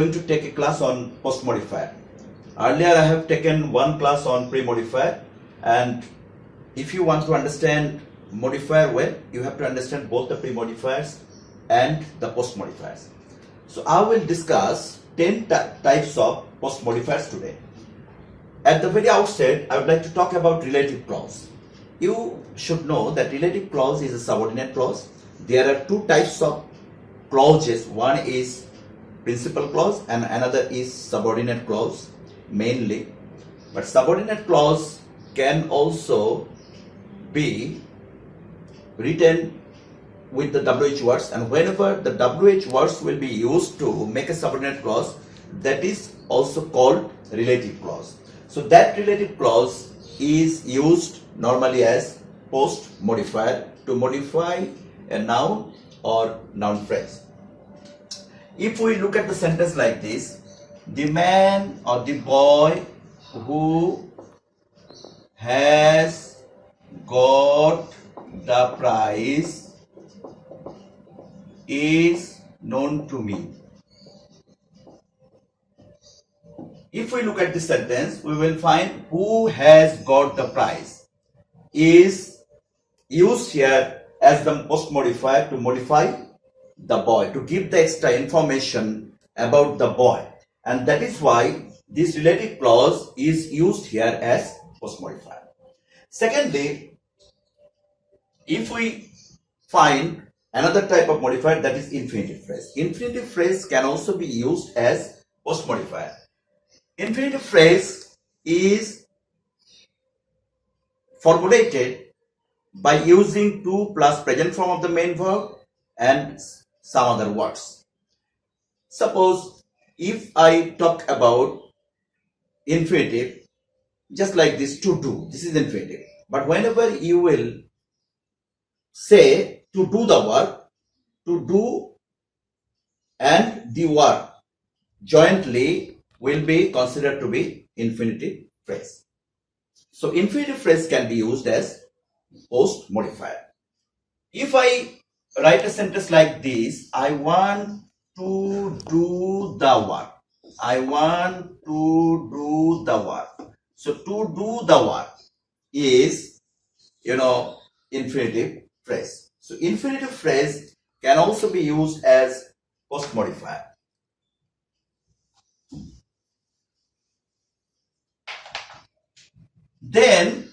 going to take a class on post-modifier. Earlier I have taken one class on pre-modifier, and if you want to understand modifier well, you have to understand both the pre-modifiers and the post-modifiers. So I will discuss 10 types of post-modifiers today. At the very outset, I would like to talk about relative clause. You should know that relative clause is a subordinate clause. There are two types of clauses. One is principal clause and another is subordinate clause mainly. But subordinate clause can also be written with the WH words, and whenever the WH words will be used to make a subordinate clause, that is also called relative clause. So that relative clause is used normally as post-modifier to modify a noun or noun phrase. If we look at the sentence like this, the man or the boy who has got the prize is known to me. If we look at this sentence, we will find who has got the prize is used here as the post modifier to modify the boy, to give the extra information about the boy, and that is why this relative clause is used here as post modifier. Secondly, if we find another type of modifier, that is infinitive phrase. Infinitive phrase can also be used as post modifier. Infinitive phrase is formulated by using to plus present form of the main verb and some other words. Suppose if I talk about infinitive just like this, to do, this is infinitive. But whenever you will say to do the work, to do and the work jointly will be considered to be infinitive phrase. So infinitive phrase can be used as post modifier. If I write a sentence like this, I want to do the work. I want to do the work. So to do the work is, infinitive phrase. So infinitive phrase can also be used as post modifier. Then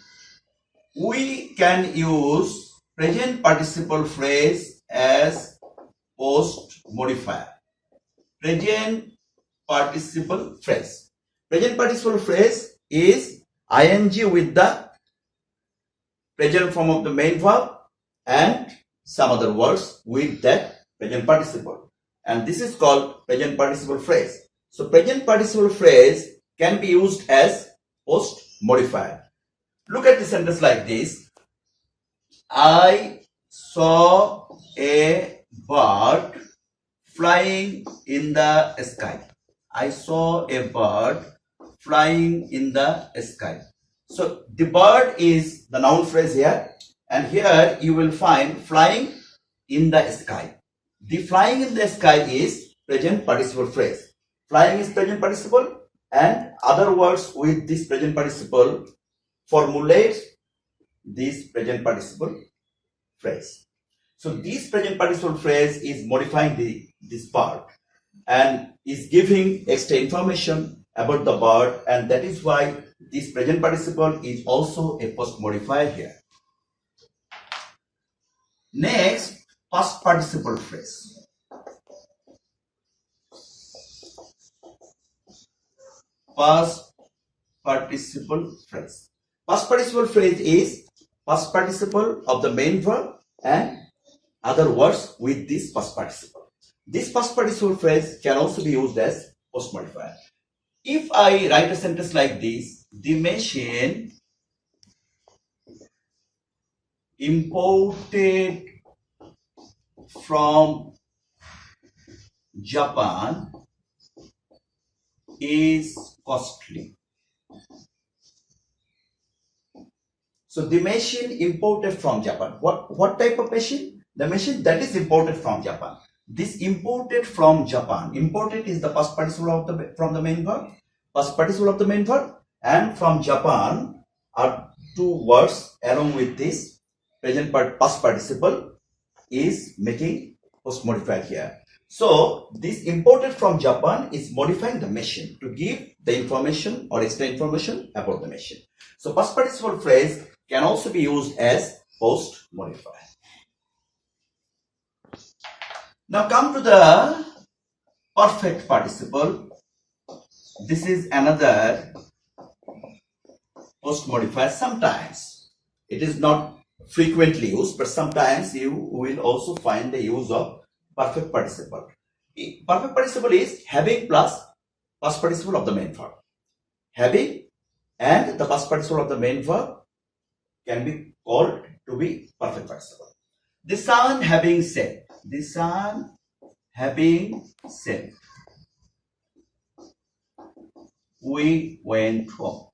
we can use present participle phrase as post modifier. Present participle phrase. Present participle phrase is ing with the present form of the main verb and some other words with that present participle, and this is called present participle phrase. So present participle phrase can be used as post modifier. Look at the sentence like this. I saw a bird flying in the sky. I saw a bird flying in the sky. So the bird is the noun phrase here, and here you will find flying in the sky. The flying in the sky is present participle phrase. Flying is present participle, and other words with this present participle formulate this present participle phrase. So this present participle phrase is modifying this part and is giving extra information about the bird, and that is why this present participle is also a post modifier here. Next, past participle phrase. Past participle phrase. Past participle phrase is past participle of the main verb and other words with this past participle. This past participle phrase can also be used as post modifier. If I write a sentence like this, the machine imported from Japan is costly. So the machine imported from Japan. What type of machine? The machine that is imported from Japan. This imported from Japan. Imported is the past participle of from the main verb. Past participle of the main verb, and from Japan are two words along with this past participle is making post modifier here. So this imported from Japan is modifying the machine to give the information or extra information about the machine. So past participle phrase can also be used as post modifier. Now come to the perfect participle. This is another post modifier. Sometimes it is not frequently used, but sometimes you will also find the use of perfect participle. Perfect participle is having plus past participle of the main verb. Having and the past participle of the main verb can be called to be perfect participle. The son having said. The son having said. We went home.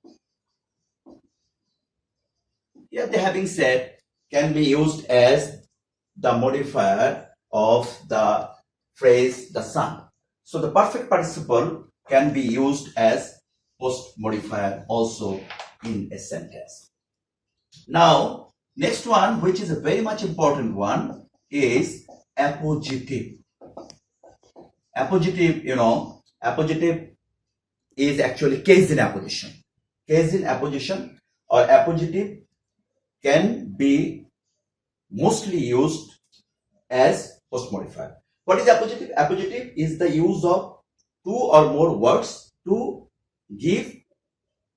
Here the having said can be used as the modifier of the phrase the son. So the perfect participle can be used as post modifier also in a sentence. Now next one, which is a very much important one, is appositive. Appositive, appositive is actually case in apposition. Case in apposition or appositive can be mostly used as post modifier. What is appositive? Appositive is the use of two or more words to give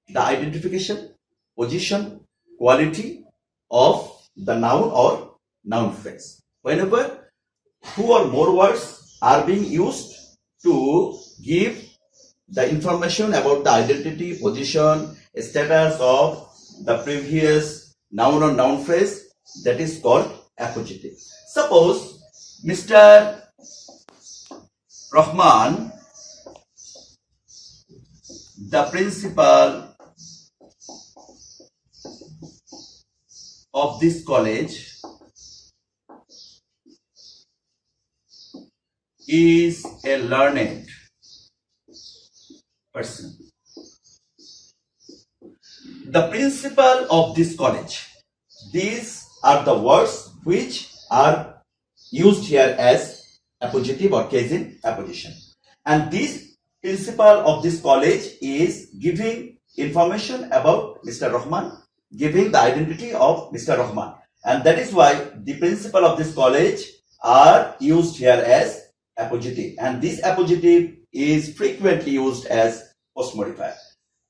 the identification, position, quality of the noun or noun phrase. Whenever two or more words are being used to give the information about the identity, position, status of the previous noun or noun phrase, that is called appositive. Suppose Mr. Rahman, the principal of this college, is a learned person. The principal of this college. These are the words which are used here as appositive or case in apposition. And this principal of this college is giving information about Mr. Rahman, giving the identity of Mr. Rahman. And that is why the principal of this college are used here as appositive. And this appositive is frequently used as post modifier.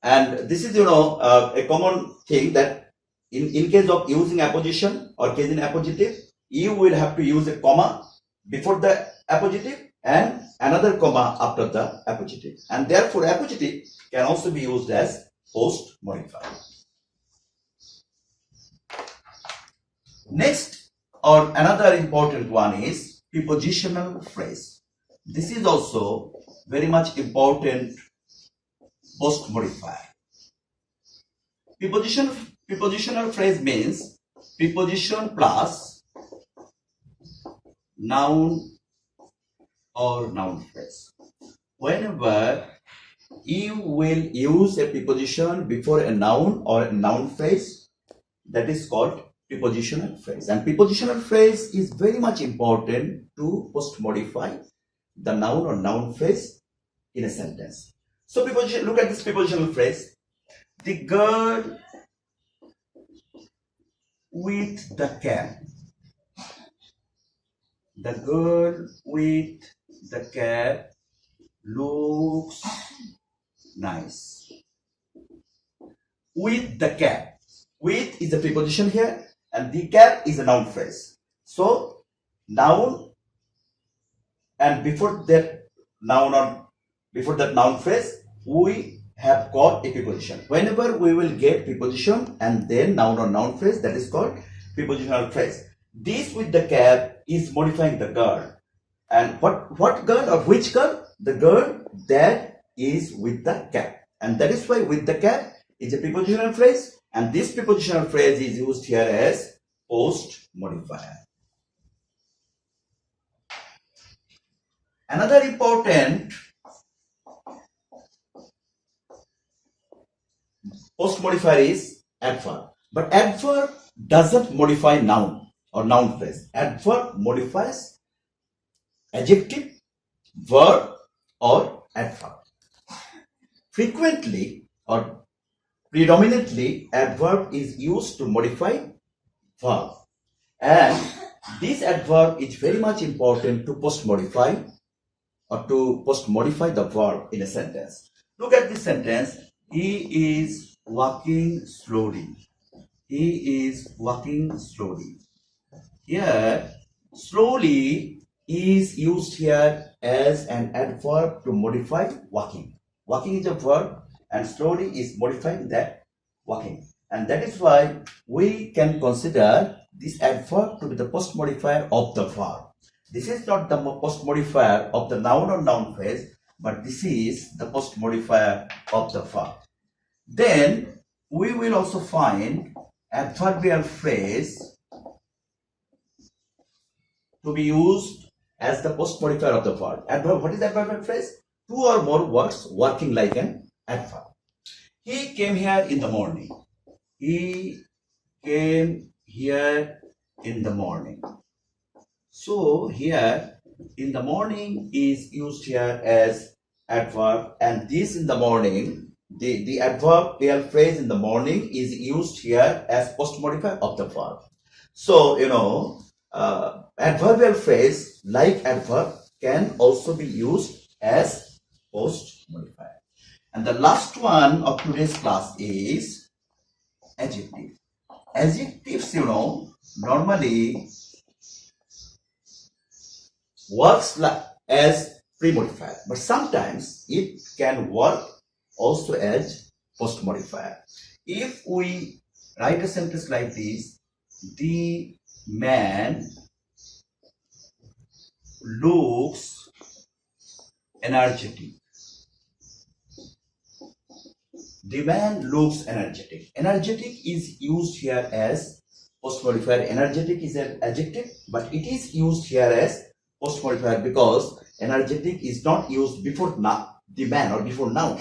And this is, a common thing that in case of using apposition or case in appositive, you will have to use a comma before the appositive and another comma after the appositive. And therefore, appositive can also be used as post modifier. Next, or another important one is prepositional phrase. This is also very much important post modifier. Prepositional phrase means preposition plus noun or noun phrase. Whenever you will use a preposition before a noun or a noun phrase, that is called prepositional phrase. And prepositional phrase is very much important to post modify the noun or noun phrase in a sentence. So look at this prepositional phrase. The girl with the cap. The girl with the cap looks nice. With the cap. With is the preposition here and the cap is a noun phrase. So noun and before that noun phrase we have got a preposition. Whenever we will get preposition and then noun or noun phrase, that is called prepositional phrase. This with the cap is modifying the girl. And what girl or which girl? The girl that is with the cap. And that is why with the cap is a prepositional phrase. And this prepositional phrase is used here as post modifier. Another important post modifier is adverb. But adverb doesn't modify noun or noun phrase. Adverb modifies adjective, verb, or adverb. Frequently or predominantly, adverb is used to modify verb. And this adverb is very much important to post modify or to post modify the verb in a sentence. Look at this sentence. He is walking slowly. He is walking slowly. Here, slowly is used here as an adverb to modify walking. Walking is a verb and slowly is modifying that walking. And that is why we can consider this adverb to be the post modifier of the verb. This is not the post modifier of the noun or noun phrase, but this is the post modifier of the verb. Then we will also find adverbial phrase to be used as the post modifier of the verb. Adverb, what is the adverbial phrase? Two or more words working like an adverb. He came here in the morning. He came here in the morning. So here in the morning is used here as adverb, and this in the morning, the adverbial phrase in the morning is used here as post modifier of the verb. So adverbial phrase like adverb can also be used as post modifier. And the last one of today's class is adjective. Adjectives, normally works as pre-modifier, but sometimes it can work also as post-modifier. If we write a sentence like this, the man looks energetic. The man looks energetic. Energetic is used here as post modifier. Energetic is an adjective, but it is used here as post modifier because energetic is not used before the man or before noun.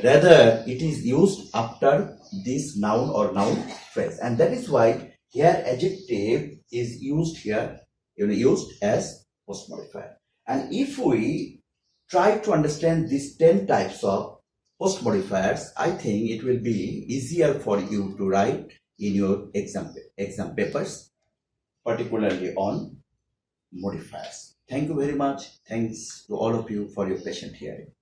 Rather, it is used after this noun or noun phrase, and that is why here adjective is used here, used as post modifier. And if we try to understand these 10 types of post modifiers, I think it will be easier for you to write in your exam papers, particularly on modifiers. Thank you very much. Thanks to all of you for your patient hearing.